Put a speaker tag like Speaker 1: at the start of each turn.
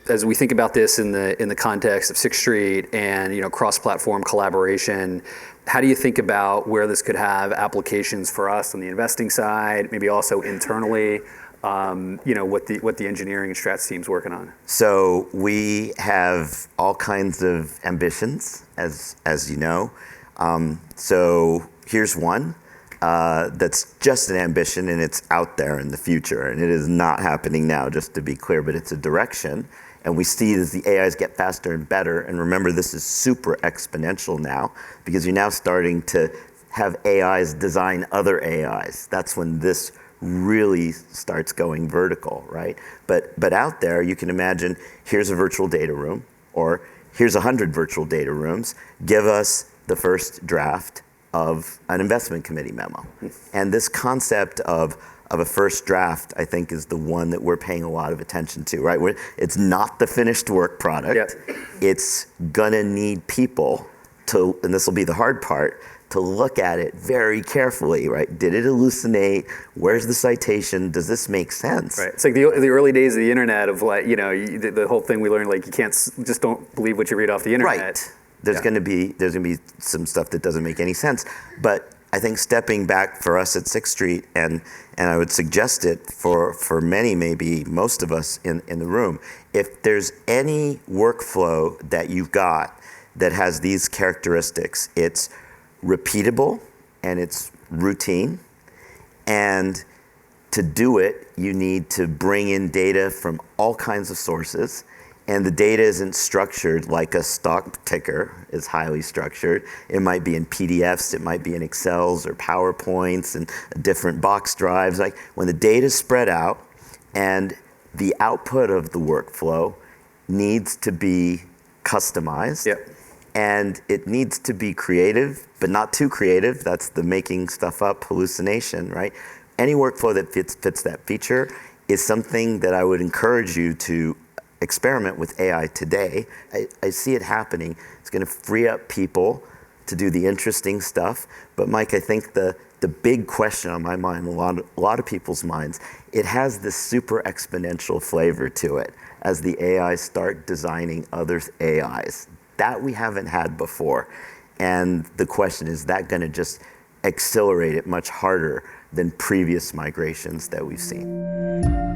Speaker 1: as we think about this in the context of Sixth Street and cross-platform collaboration, how do you think about where this could have applications for us on the investing side, maybe also internally? What the engineering and strats team's working on.
Speaker 2: So we have all kinds of ambitions, as you know. So here's one that's just an ambition, and it's out there in the future, and it is not happening now, just to be clear, but it's a direction. And we see as the AIs get faster and better, and remember, this is super exponential now, because you're now starting to have AIs design other AIs. That's when this really starts going vertical, right? But out there, you can imagine, here's a virtual data room, or here's 100 virtual data rooms. Give us the first draft of an investment committee memo. And this concept of a first draft, I think, is the one that we're paying a lot of attention to, right? It's not the finished work product.
Speaker 1: Yep.
Speaker 2: It's gonna need people to, and this will be the hard part, to look at it very carefully, right? Did it hallucinate? Where's the citation? Does this make sense?
Speaker 1: Right. It's like the early days of the internet of the whole thing we learned, you can't, just don't believe what you read off the internet.
Speaker 2: Right. There's gonna be some stuff that doesn't make any sense. But I think stepping back for us at Sixth Street, and I would suggest it for many, maybe most of us in the room, if there's any workflow that you've got that has these characteristics, it's repeatable and it's routine. And to do it, you need to bring in data from all kinds of sources. And the data isn't structured like a stock ticker is highly structured. It might be in PDFs, it might be in Excels or PowerPoints and different box drives. Like when the data is spread out and the output of the workflow needs to be customized.
Speaker 1: Yep.
Speaker 2: And it needs to be creative, but not too creative. That's the making stuff up hallucination, right? Any workflow that fits that feature is something that I would encourage you to experiment with AI today. I see it happening. It's gonna free up people to do the interesting stuff. But Mike, I think the big question on my mind, a lot of people's minds, it has this super exponential flavor to it as the AIs start designing other AIs. That we haven't had before. And the question is that gonna just accelerate it much harder than previous migrations that we've seen?